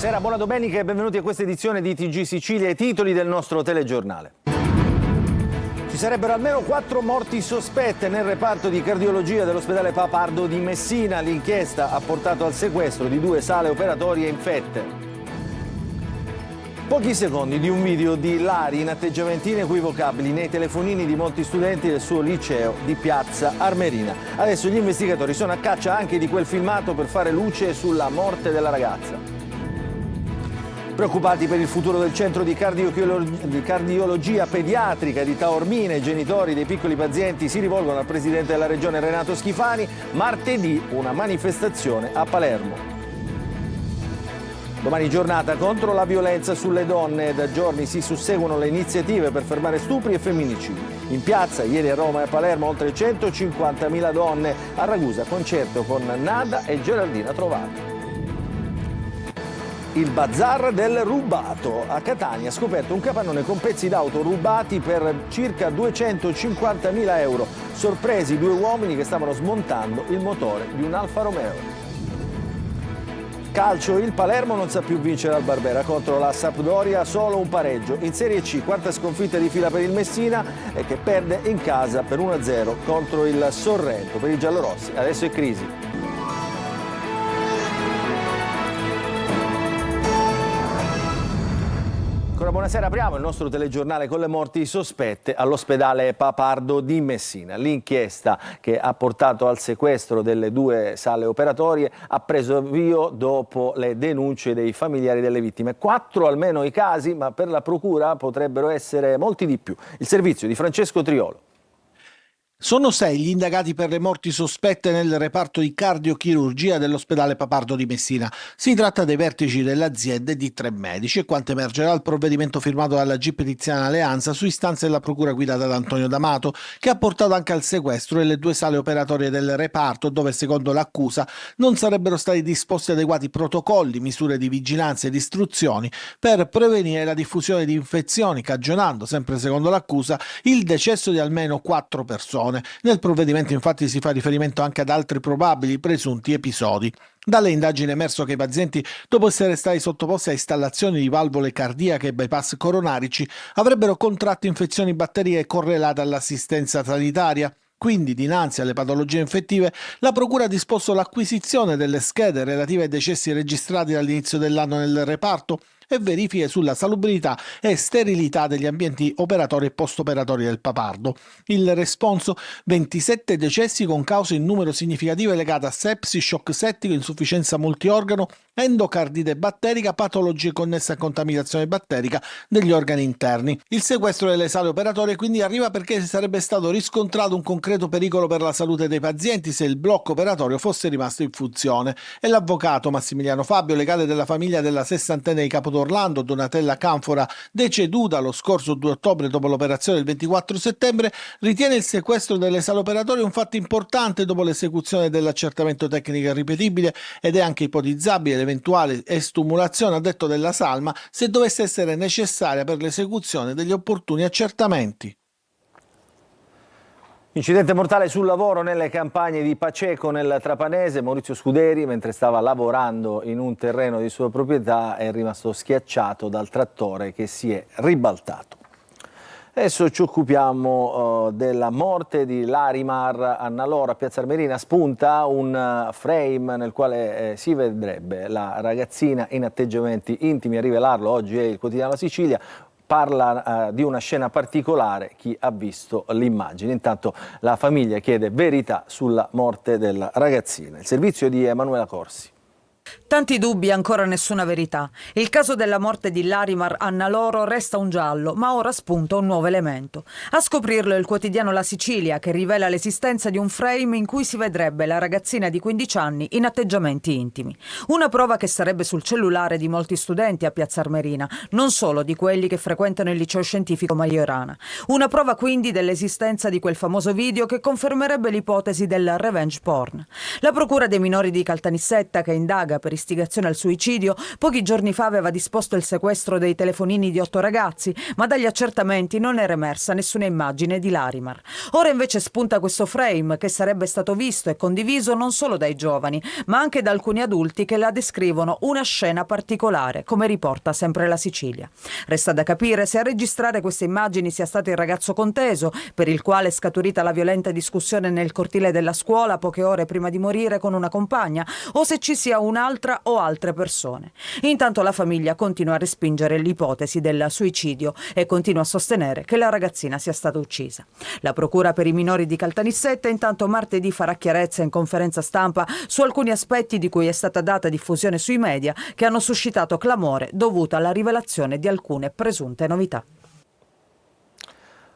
Buonasera, buona domenica e benvenuti a questa edizione di TG Sicilia, i titoli del nostro telegiornale. Ci sarebbero almeno 4 morti sospette nel reparto di cardiologia dell'ospedale Papardo di Messina. L'inchiesta ha portato al sequestro di 2 sale operatorie infette. Pochi secondi di un video di Lari in atteggiamenti inequivocabili nei telefonini di molti studenti del suo liceo di Piazza Armerina. Adesso gli investigatori sono a caccia anche di quel filmato per fare luce sulla morte della ragazza. Preoccupati per il futuro del centro di cardiologia pediatrica di Taormina, i genitori dei piccoli pazienti si rivolgono al presidente della regione Renato Schifani. Martedì una manifestazione a Palermo. Domani giornata contro la violenza sulle donne. Da giorni si susseguono le iniziative per fermare stupri e femminicidi. In piazza, ieri a Roma e a Palermo, oltre 150.000 donne. A Ragusa, concerto con Nada e Geraldina Trovato. Il bazar del rubato. A Catania ha scoperto un capannone con pezzi d'auto rubati per circa 250.000 euro. Sorpresi 2 uomini che stavano smontando il motore di un Alfa Romeo. Calcio, il Palermo non sa più vincere al Barbera contro la Sampdoria, solo un pareggio. In Serie C, 4ª sconfitta di fila per il Messina e che perde in casa per 1-0 contro il Sorrento. Per i giallorossi adesso è crisi. Buonasera, apriamo il nostro telegiornale con le morti sospette all'ospedale Papardo di Messina. L'inchiesta che ha portato al sequestro delle 2 sale operatorie ha preso avvio dopo le denunce dei familiari delle vittime. 4 almeno i casi, ma per la procura potrebbero essere molti di più. Il servizio di Francesco Triolo. Sono 6 gli indagati per le morti sospette nel reparto di cardiochirurgia dell'ospedale Papardo di Messina. Si tratta dei vertici dell'azienda e di 3 medici e quanto emergerà il provvedimento firmato dalla GIP Tiziana Alleanza su istanza della procura guidata da Antonio D'Amato, che ha portato anche al sequestro delle 2 sale operatorie del reparto dove, secondo l'accusa, non sarebbero stati disposti adeguati protocolli, misure di vigilanza ed istruzioni per prevenire la diffusione di infezioni, cagionando, sempre secondo l'accusa, il decesso di almeno 4 persone. Nel provvedimento infatti si fa riferimento anche ad altri probabili presunti episodi. Dalle indagini è emerso che i pazienti, dopo essere stati sottoposti a installazioni di valvole cardiache e bypass coronarici, avrebbero contratto infezioni batteriche correlate all'assistenza sanitaria. Quindi, dinanzi alle patologie infettive, la Procura ha disposto l'acquisizione delle schede relative ai decessi registrati dall'inizio dell'anno nel reparto e verifiche sulla salubrità e sterilità degli ambienti operatori e post-operatori del Papardo. Il responso: 27 decessi con cause in numero significativo legate a sepsi, shock settico, insufficienza multiorgano, endocardite batterica, patologie connesse a contaminazione batterica degli organi interni. Il sequestro delle sale operatorie quindi arriva perché sarebbe stato riscontrato un concreto pericolo per la salute dei pazienti se il blocco operatorio fosse rimasto in funzione. E l'avvocato Massimiliano Fabio, legale della famiglia della sessantenne di Capodorlando, Donatella Canfora, deceduta lo scorso 2 ottobre dopo l'operazione del 24 settembre, ritiene il sequestro delle sale operatorie un fatto importante dopo l'esecuzione dell'accertamento tecnico irripetibile ed è anche ipotizzabile l'eventuale estumulazione, a detto della Salma, se dovesse essere necessaria per l'esecuzione degli opportuni accertamenti. Incidente mortale sul lavoro nelle campagne di Paceco nel Trapanese. Maurizio Scuderi, mentre stava lavorando in un terreno di sua proprietà, è rimasto schiacciato dal trattore che si è ribaltato. Adesso ci occupiamo della morte di Larimar Annaloro a Piazza Armerina. Spunta un frame nel quale si vedrebbe la ragazzina in atteggiamenti intimi. A rivelarlo oggi è il quotidiano La Sicilia. Parla di una scena particolare, chi ha visto l'immagine. Intanto la famiglia chiede verità sulla morte della ragazzina. Il servizio di Emanuela Corsi. Tanti dubbi e ancora nessuna verità. Il caso della morte di Larimar Annaloro resta un giallo, ma ora spunta un nuovo elemento. A scoprirlo è il quotidiano La Sicilia, che rivela l'esistenza di un frame in cui si vedrebbe la ragazzina di 15 anni in atteggiamenti intimi. Una prova che sarebbe sul cellulare di molti studenti a Piazza Armerina, non solo di quelli che frequentano il liceo scientifico Majorana. Una prova quindi dell'esistenza di quel famoso video che confermerebbe l'ipotesi del revenge porn. La procura dei minori di Caltanissetta, che indaga per dell'istigazione al suicidio, pochi giorni fa aveva disposto il sequestro dei telefonini di 8 ragazzi, ma dagli accertamenti non era emersa nessuna immagine di Larimar. Ora invece spunta questo frame che sarebbe stato visto e condiviso non solo dai giovani, ma anche da alcuni adulti che la descrivono una scena particolare, come riporta sempre la Sicilia. Resta da capire se a registrare queste immagini sia stato il ragazzo conteso, per il quale è scaturita la violenta discussione nel cortile della scuola poche ore prima di morire con una compagna, o se ci sia un'altra o altre persone. Intanto la famiglia continua a respingere l'ipotesi del suicidio e continua a sostenere che la ragazzina sia stata uccisa. La Procura per i minori di Caltanissetta intanto martedì farà chiarezza in conferenza stampa su alcuni aspetti di cui è stata data diffusione sui media che hanno suscitato clamore dovuto alla rivelazione di alcune presunte novità.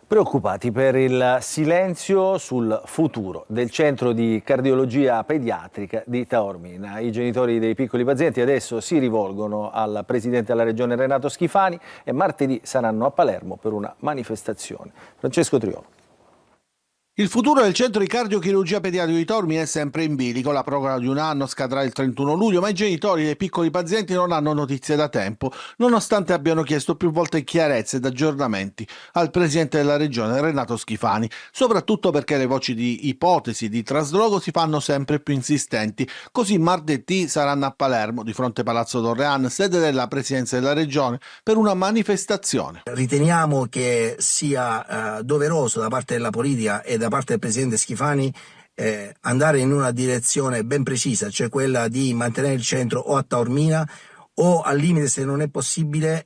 Preoccupati per il silenzio sul futuro del centro di cardiologia pediatrica di Taormina. I genitori dei piccoli pazienti adesso si rivolgono al presidente della regione Renato Schifani e martedì saranno a Palermo per una manifestazione. Francesco Triolo. Il futuro del centro di cardiochirurgia pediatrica di Taormina è sempre in bilico. La proroga di un anno scadrà il 31 luglio, ma i genitori dei piccoli pazienti non hanno notizie da tempo, nonostante abbiano chiesto più volte chiarezze ed aggiornamenti al presidente della regione Renato Schifani, soprattutto perché le voci di ipotesi di trasloco si fanno sempre più insistenti. Così martedì saranno a Palermo, di fronte a Palazzo Torrean, sede della presidenza della regione, per una manifestazione. Riteniamo che sia doveroso da parte della politica e da parte del presidente Schifani andare in una direzione ben precisa, cioè quella di mantenere il centro o a Taormina o al limite, se non è possibile,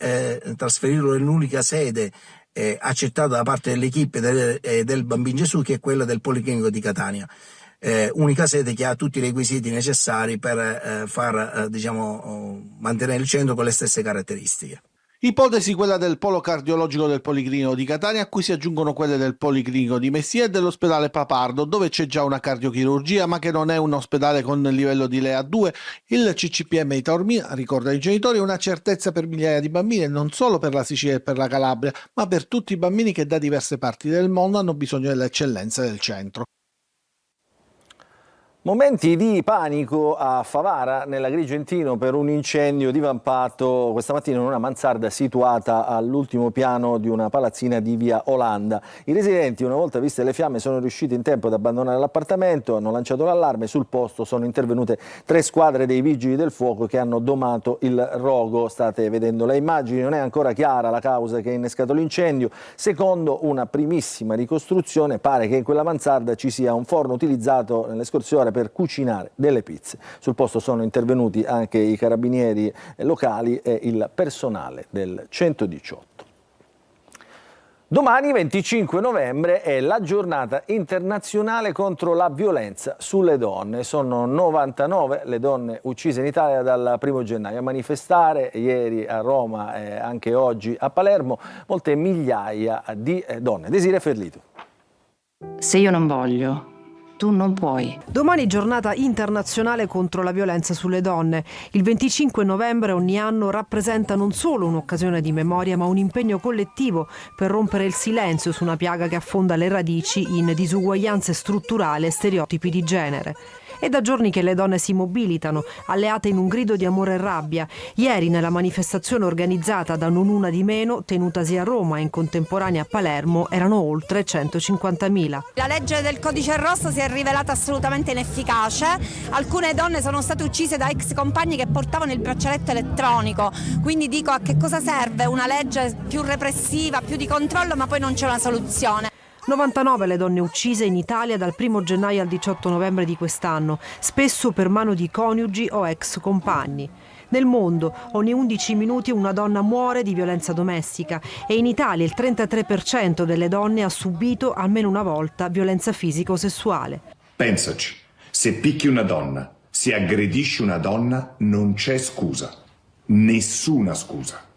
trasferirlo in un'unica sede accettata da parte dell'equipe del Bambin Gesù, che è quella del Policlinico di Catania. Unica sede che ha tutti i requisiti necessari per mantenere il centro con le stesse caratteristiche. Ipotesi quella del polo cardiologico del Policlinico di Catania, a cui si aggiungono quelle del Policlinico di Messina e dell'ospedale Papardo, dove c'è già una cardiochirurgia ma che non è un ospedale con livello di LEA 2. Il CCPM di Taormina, ricorda ai genitori, è una certezza per migliaia di bambini, e non solo per la Sicilia e per la Calabria, ma per tutti i bambini che da diverse parti del mondo hanno bisogno dell'eccellenza del centro. Momenti di panico a Favara, nell'Agrigentino, per un incendio divampato questa mattina in una mansarda situata all'ultimo piano di una palazzina di via Olanda. I residenti, una volta viste le fiamme, sono riusciti in tempo ad abbandonare l'appartamento, hanno lanciato l'allarme. Sul posto sono intervenute 3 squadre dei vigili del fuoco che hanno domato il rogo. State vedendo le immagini, non è ancora chiara la causa che ha innescato l'incendio. Secondo una primissima ricostruzione, pare che in quella mansarda ci sia un forno utilizzato nelle scorse ore per cucinare delle pizze. Sul posto sono intervenuti anche i carabinieri locali e il personale del 118. Domani, 25 novembre, è la giornata internazionale contro la violenza sulle donne. Sono 99 le donne uccise in Italia dal 1° gennaio. A manifestare ieri a Roma e anche oggi a Palermo molte migliaia di donne. Desiree Ferlito. Se io non voglio, tu non puoi. Domani giornata internazionale contro la violenza sulle donne. Il 25 novembre ogni anno rappresenta non solo un'occasione di memoria, ma un impegno collettivo per rompere il silenzio su una piaga che affonda le radici in disuguaglianze strutturali e stereotipi di genere. È da giorni che le donne si mobilitano, alleate in un grido di amore e rabbia. Ieri, nella manifestazione organizzata da Non Una di Meno, tenutasi a Roma e in contemporanea a Palermo, erano oltre 150.000. La legge del codice rosso si è rivelata assolutamente inefficace. Alcune donne sono state uccise da ex compagni che portavano il braccialetto elettronico. Quindi dico, a che cosa serve una legge più repressiva, più di controllo, ma poi non c'è una soluzione. 99 le donne uccise in Italia dal 1° gennaio al 18 novembre di quest'anno, spesso per mano di coniugi o ex compagni. Nel mondo ogni 11 minuti una donna muore di violenza domestica e in Italia il 33% delle donne ha subito almeno una volta violenza fisica o sessuale. Pensaci, se picchi una donna, se aggredisci una donna, non c'è scusa, nessuna scusa.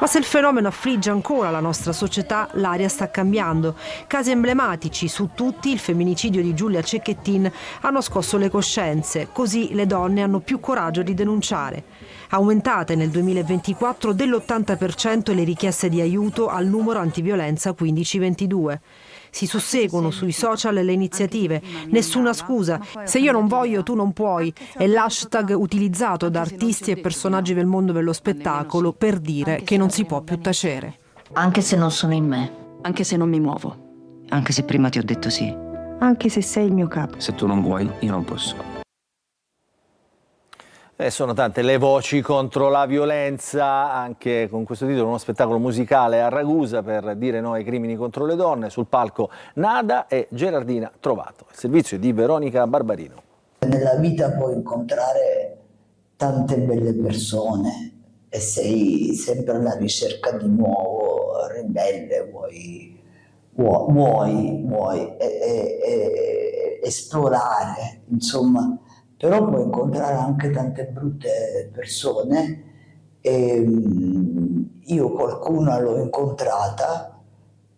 Ma se il fenomeno affligge ancora la nostra società, l'aria sta cambiando. Casi emblematici, su tutti il femminicidio di Giulia Cecchettin, hanno scosso le coscienze, così le donne hanno più coraggio di denunciare. Aumentate nel 2024 dell'80% le richieste di aiuto al numero antiviolenza 1522. Si susseguono sui social le iniziative. Nessuna scusa. Se io non voglio, tu non puoi. È l'hashtag utilizzato da artisti e personaggi del mondo dello spettacolo per dire che non si può più tacere. Anche se non sono in me, anche se non mi muovo, anche se prima ti ho detto sì. Anche se sei il mio capo. Se tu non vuoi, io non posso. Sono tante le voci contro la violenza, anche con questo titolo uno spettacolo musicale a Ragusa per dire no ai crimini contro le donne. Sul palco Nada e Gerardina Trovato. Il servizio è di Veronica Barbarino. Nella vita puoi incontrare tante belle persone e sei sempre alla ricerca di nuovo, ribelle, vuoi esplorare, insomma. Però puoi incontrare anche tante brutte persone e io qualcuna l'ho incontrata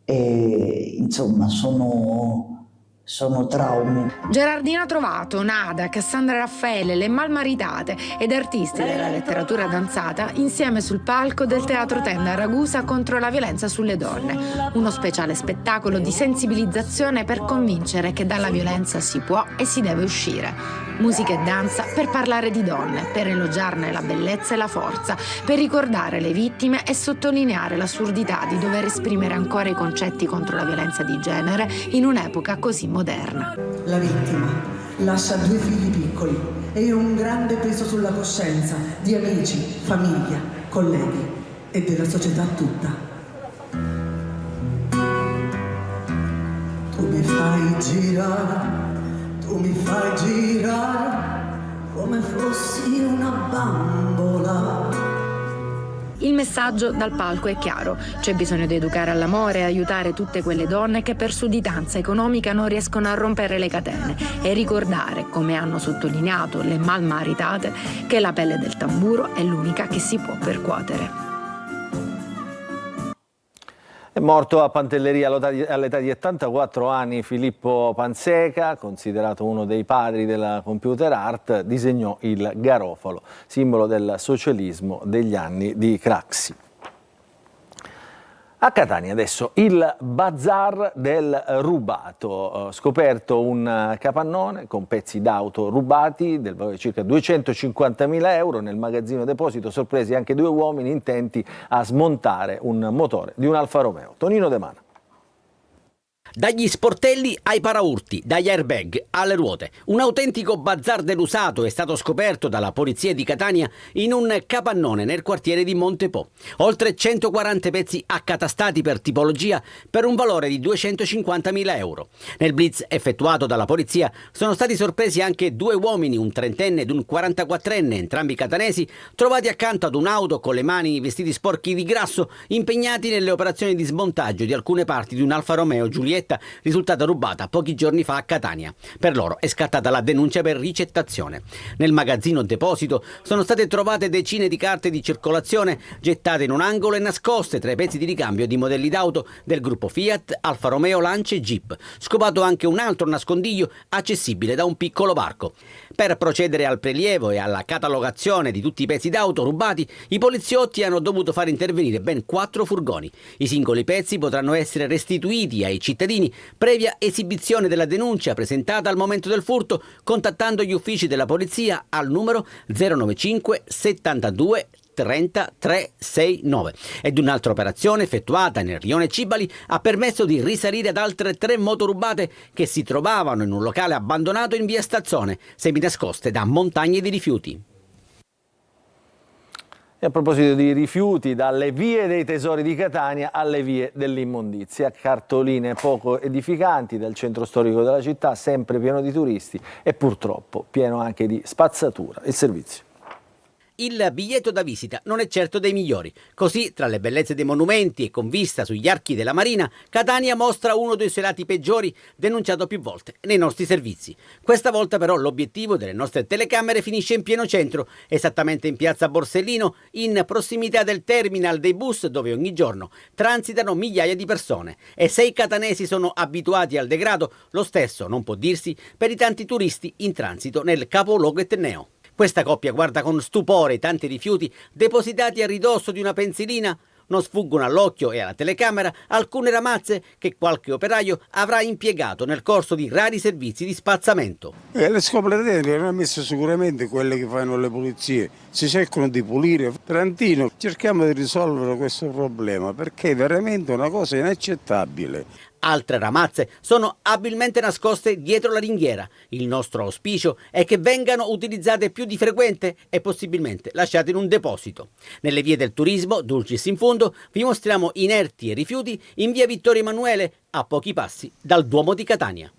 e insomma sono traumi. Gerardina Trovato, Nada, Cassandra Raffaele, Le Malmaritate ed artisti della letteratura danzata insieme sul palco del Teatro Tenda a Ragusa contro la violenza sulle donne. Uno speciale spettacolo di sensibilizzazione per convincere che dalla violenza si può e si deve uscire. Musica e danza per parlare di donne, per elogiarne la bellezza e la forza, per ricordare le vittime e sottolineare l'assurdità di dover esprimere ancora i concetti contro la violenza di genere in un'epoca così moderna. La vittima lascia 2 figli piccoli e un grande peso sulla coscienza di amici, famiglia, colleghi e della società tutta. Tu mi fai girare, tu mi fai girare come fossi una bambola. Il messaggio dal palco è chiaro: c'è bisogno di educare all'amore e aiutare tutte quelle donne che per sudditanza economica non riescono a rompere le catene e ricordare, come hanno sottolineato le Malmaritate, che la pelle del tamburo è l'unica che si può percuotere. È morto a Pantelleria all'età di 84 anni Filippo Panseca, considerato uno dei padri della computer art, disegnò il Garofalo, simbolo del socialismo degli anni di Craxi. A Catania adesso il bazar del rubato, scoperto un capannone con pezzi d'auto rubati del valore di circa 250.000 euro, nel magazzino deposito sorpresi anche 2 uomini intenti a smontare un motore di un Alfa Romeo. Tonino De Mana. Dagli sportelli ai paraurti, dagli airbag alle ruote. Un autentico bazar dell'usato è stato scoperto dalla polizia di Catania in un capannone nel quartiere di Montepo. Oltre 140 pezzi accatastati per tipologia per un valore di 250.000 euro. Nel blitz effettuato dalla polizia sono stati sorpresi anche 2 uomini, un 30enne ed un 44enne, entrambi catanesi, trovati accanto ad un'auto con le mani vestiti sporchi di grasso, impegnati nelle operazioni di smontaggio di alcune parti di un Alfa Romeo Giulietta risultata rubata pochi giorni fa a Catania. Per loro è scattata la denuncia per ricettazione. Nel magazzino deposito sono state trovate decine di carte di circolazione gettate in un angolo e nascoste tra i pezzi di ricambio di modelli d'auto del gruppo Fiat, Alfa Romeo, Lancia e Jeep. Scopato anche un altro nascondiglio accessibile da un piccolo barco. Per procedere al prelievo e alla catalogazione di tutti i pezzi d'auto rubati, i poliziotti hanno dovuto far intervenire ben 4 furgoni. I singoli pezzi potranno essere restituiti ai cittadini previa esibizione della denuncia presentata al momento del furto, contattando gli uffici della polizia al numero 095 72 30 369. Ed un'altra operazione effettuata nel rione Cibali ha permesso di risalire ad altre 3 moto rubate che si trovavano in un locale abbandonato in via Stazzone, seminascoste da montagne di rifiuti. E a proposito di rifiuti, dalle vie dei tesori di Catania alle vie dell'immondizia, cartoline poco edificanti dal centro storico della città, sempre pieno di turisti e purtroppo pieno anche di spazzatura. Il servizio. Il biglietto da visita non è certo dei migliori. Così, tra le bellezze dei monumenti e con vista sugli archi della Marina, Catania mostra uno dei suoi lati peggiori, denunciato più volte nei nostri servizi. Questa volta però l'obiettivo delle nostre telecamere finisce in pieno centro, esattamente in piazza Borsellino, in prossimità del terminal dei bus dove ogni giorno transitano migliaia di persone. E se i catanesi sono abituati al degrado, lo stesso non può dirsi per i tanti turisti in transito nel capoluogo etneo. Questa coppia guarda con stupore i tanti rifiuti depositati a ridosso di una pensilina. non sfuggono all'occhio e alla telecamera alcune ramazze che qualche operaio avrà impiegato nel corso di rari servizi di spazzamento. Le scoperte le hanno messo sicuramente quelle che fanno le pulizie, si cercano di pulire. Trentino, cerchiamo di risolvere questo problema perché è veramente una cosa inaccettabile. Altre ramazze sono abilmente nascoste dietro la ringhiera. Il nostro auspicio è che vengano utilizzate più di frequente e possibilmente lasciate in un deposito. Nelle vie del turismo, Dulcis in fondo, vi mostriamo inerti e rifiuti in via Vittorio Emanuele, a pochi passi dal Duomo di Catania.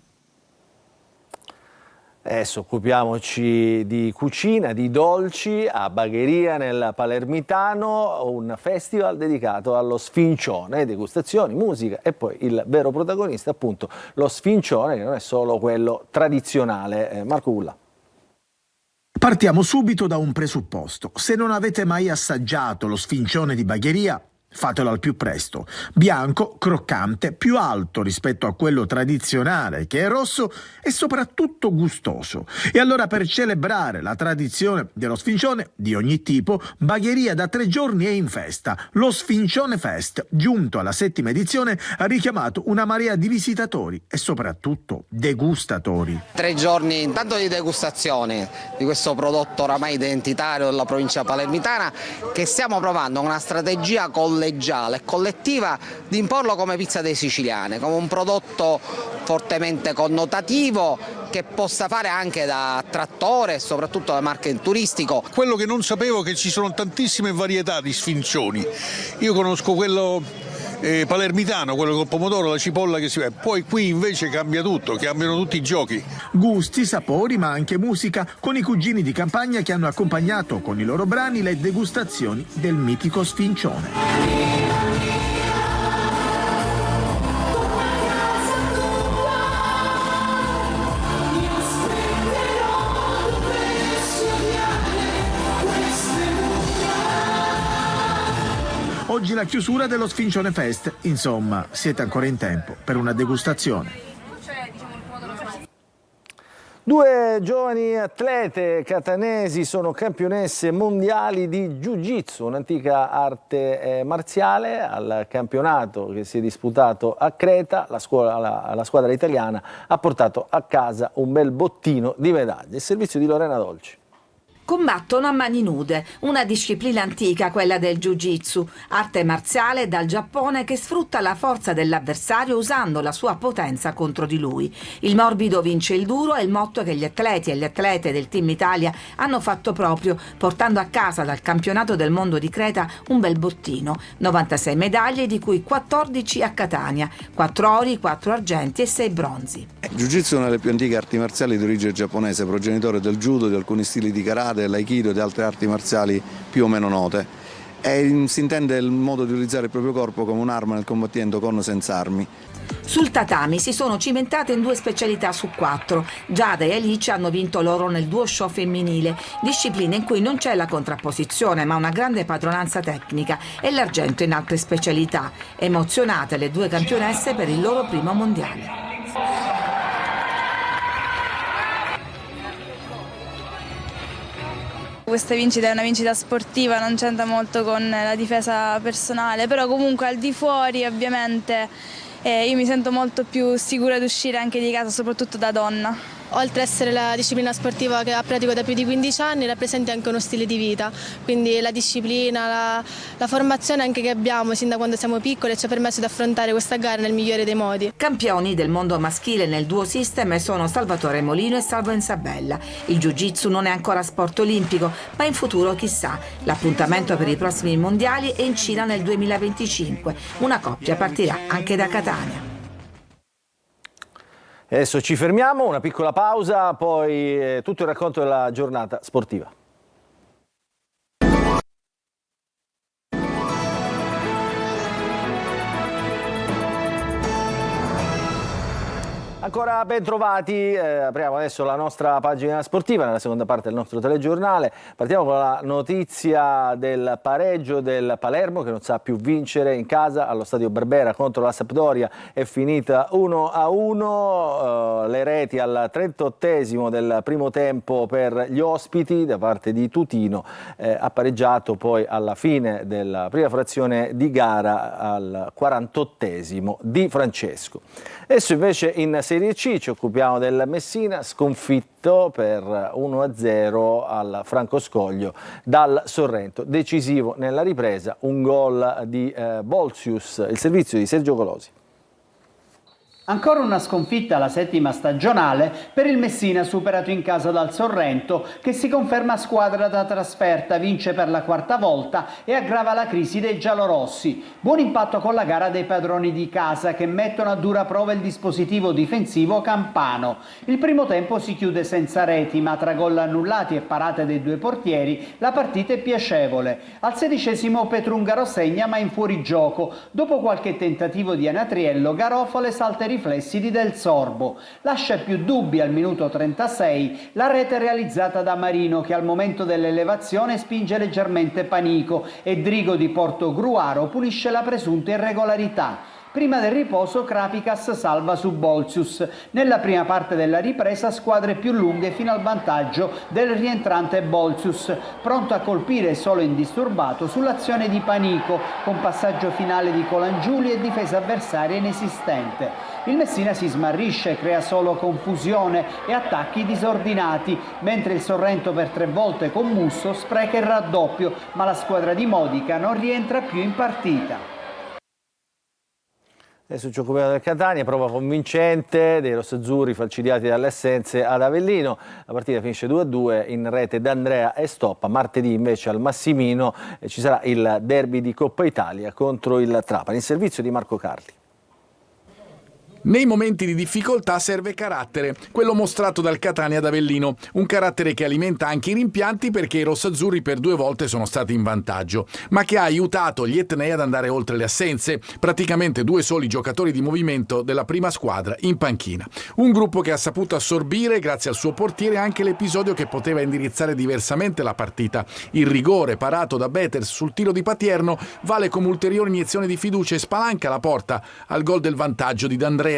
Adesso occupiamoci di cucina, di dolci. A Bagheria nel Palermitano, un festival dedicato allo sfincione, degustazioni, musica e poi il vero protagonista, appunto, lo sfincione, che non è solo quello tradizionale. Marco Ulla. Partiamo subito da un presupposto. Se non avete mai assaggiato lo sfincione di Bagheria, fatelo al più presto. Bianco, croccante, più alto rispetto a quello tradizionale che è rosso e soprattutto gustoso. E allora, per celebrare la tradizione dello sfincione di ogni tipo, Bagheria da 3 giorni è in festa. Lo Sfincione Fest, giunto alla 7ª edizione, ha richiamato una marea di visitatori e soprattutto degustatori. 3 giorni intanto di degustazione di questo prodotto oramai identitario della provincia palermitana, che stiamo provando una strategia collegiale e collettiva di imporlo come pizza dei siciliani, come un prodotto fortemente connotativo che possa fare anche da attrattore e soprattutto da marketing turistico. Quello che non sapevo è che ci sono tantissime varietà di sfincioni. Io conosco quello palermitano, quello col pomodoro, la cipolla che si vede. Poi qui invece cambia tutto, cambiano tutti i giochi. Gusti, sapori, ma anche musica, con i cugini di campagna che hanno accompagnato con i loro brani le degustazioni del mitico sfincione. Oggi la chiusura dello Sfincione Fest, insomma, siete ancora in tempo per una degustazione. 2 giovani atlete catanesi sono campionesse mondiali di Jiu-Jitsu, un'antica arte marziale. Al campionato che si è disputato a Creta, la squadra italiana ha portato a casa un bel bottino di medaglie. Il servizio di Lorena Dolci. Combattono a mani nude, una disciplina antica, quella del Jiu-Jitsu, arte marziale dal Giappone che sfrutta la forza dell'avversario usando la sua potenza contro di lui. Il morbido vince il duro è il motto che gli atleti e le atlete del Team Italia hanno fatto proprio, portando a casa dal campionato del mondo di Creta un bel bottino. 96 medaglie, di cui 14 a Catania, 4 ori, 4 argenti e 6 bronzi. Jiu-Jitsu è una delle più antiche arti marziali di origine giapponese, progenitore del judo, di alcuni stili di karate, dell'aikido e di altre arti marziali più o meno note. Si intende il modo di utilizzare il proprio corpo come un'arma nel combattimento con o senza armi. Sul tatami si sono cimentate in 2 specialità su 4. Giada e Alice hanno vinto l'oro nel duo show femminile, disciplina in cui non c'è la contrapposizione ma una grande padronanza tecnica, e l'argento in altre specialità. Emozionate le 2 campionesse per il loro primo mondiale. Questa vincita è una vincita sportiva, non c'entra molto con la difesa personale, però comunque al di fuori ovviamente io mi sento molto più sicura di uscire anche di casa, soprattutto da donna. Oltre ad essere la disciplina sportiva che pratico da più di 15 anni, rappresenta anche uno stile di vita, quindi la disciplina, la formazione anche che abbiamo sin da quando siamo piccoli ci ha permesso di affrontare questa gara nel migliore dei modi. Campioni del mondo maschile nel duo system sono Salvatore Molino e Salvo Ensabella. Il Jiu-Jitsu non è ancora sport olimpico, ma in futuro chissà. L'appuntamento per i prossimi mondiali è in Cina nel 2025. Una coppia partirà anche da Catania. Adesso ci fermiamo, una piccola pausa, poi tutto il racconto della giornata sportiva. ancora ben trovati, apriamo adesso la nostra pagina sportiva nella seconda parte del nostro telegiornale. Partiamo con la notizia del pareggio del Palermo che non sa più vincere in casa allo Stadio Barbera contro la Sampdoria, è finita 1-1, le reti al 38esimo del primo tempo per gli ospiti da parte di Tutino, ha pareggiato poi alla fine della prima frazione di gara al 48esimo di Francesco. Adesso invece in Serie C ci occupiamo del Messina, sconfitto per 1-0 al Francoscoglio dal Sorrento. Decisivo nella ripresa un gol di Bolzius, il servizio di Sergio Colosi. Ancora una sconfitta alla settima stagionale per il Messina superato in casa dal Sorrento, che si conferma squadra da trasferta, vince per la quarta volta e aggrava la crisi dei giallorossi. Buon impatto con la gara dei padroni di casa che mettono a dura prova il dispositivo difensivo campano. Il primo tempo si chiude senza reti, ma tra gol annullati e parate dei due portieri la partita è piacevole. Al 16esimo Petrungaro segna ma in fuorigioco. Dopo qualche tentativo di Anatriello, Garofalo salta riflessi di Del Sorbo. Lascia più dubbi al minuto 36 la rete realizzata da Marino, che al momento dell'elevazione spinge leggermente Panico e Drigo di Portogruaro pulisce la presunta irregolarità. Prima del riposo Krapicas salva su Bolzius. Nella prima parte della ripresa squadre più lunghe fino al vantaggio del rientrante Bolzius, pronto a colpire solo indisturbato sull'azione di Panico, con passaggio finale di Colangiuli e difesa avversaria inesistente. Il Messina si smarrisce, crea solo confusione e attacchi disordinati, mentre il Sorrento per 3 volte con Musso spreca il raddoppio, ma la squadra di Modica non rientra più in partita. Adesso ci occupiamo del Catania, prova convincente dei rossazzurri falcidiati dalle assenze ad Avellino. La partita finisce 2-2, in rete D'Andrea e Stoppa. Martedì invece al Massimino ci sarà il derby di Coppa Italia contro il Trapani. Il servizio di Marco Carli. Nei momenti di difficoltà serve carattere, quello mostrato dal Catania ad Avellino, un carattere che alimenta anche i rimpianti perché i rossazzurri per 2 volte sono stati in vantaggio, ma che ha aiutato gli etnei ad andare oltre le assenze, praticamente 2 soli giocatori di movimento della prima squadra in panchina. Un gruppo che ha saputo assorbire, grazie al suo portiere, anche l'episodio che poteva indirizzare diversamente la partita. Il rigore parato da Beters sul tiro di Patierno vale come ulteriore iniezione di fiducia e spalanca la porta al gol del vantaggio di D'Andrea,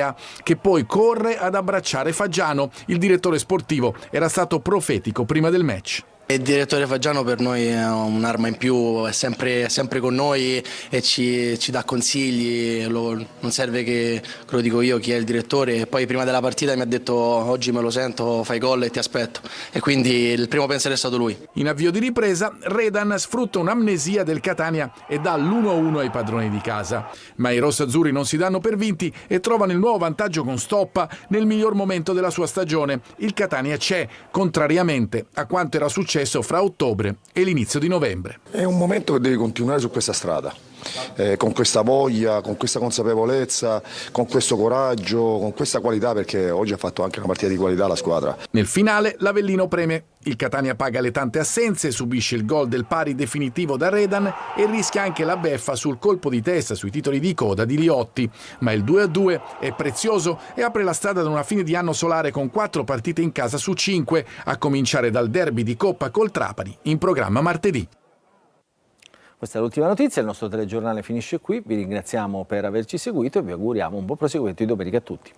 che poi corre ad abbracciare Faggiano. Il direttore sportivo era stato profetico prima del match. Il direttore Faggiano per noi è un'arma in più, è sempre con noi e ci dà consigli, non serve che lo dico io chi è il direttore. E poi prima della partita mi ha detto: oggi me lo sento, fai gol e ti aspetto, e quindi il primo pensiero è stato lui. In avvio di ripresa Redan sfrutta un'amnesia del Catania e dà l'1-1 ai padroni di casa, ma i rossazzurri non si danno per vinti e trovano il nuovo vantaggio con Stoppa nel miglior momento della sua stagione. Il Catania c'è, contrariamente a quanto era successo fra ottobre e l'inizio di novembre. È un momento che devi continuare su questa strada, con questa voglia, con questa consapevolezza, con questo coraggio, con questa qualità, perché oggi ha fatto anche una partita di qualità la squadra. Nel finale l'Avellino preme. Il Catania paga le tante assenze, subisce il gol del pari definitivo da Redan e rischia anche la beffa sul colpo di testa sui titoli di coda di Liotti. Ma il 2-2 è prezioso e apre la strada ad una fine di anno solare con 4 partite in casa su 5, a cominciare dal derby di Coppa col Trapani, in programma martedì. Questa è l'ultima notizia, il nostro telegiornale finisce qui, vi ringraziamo per averci seguito e vi auguriamo un buon proseguimento di domenica a tutti.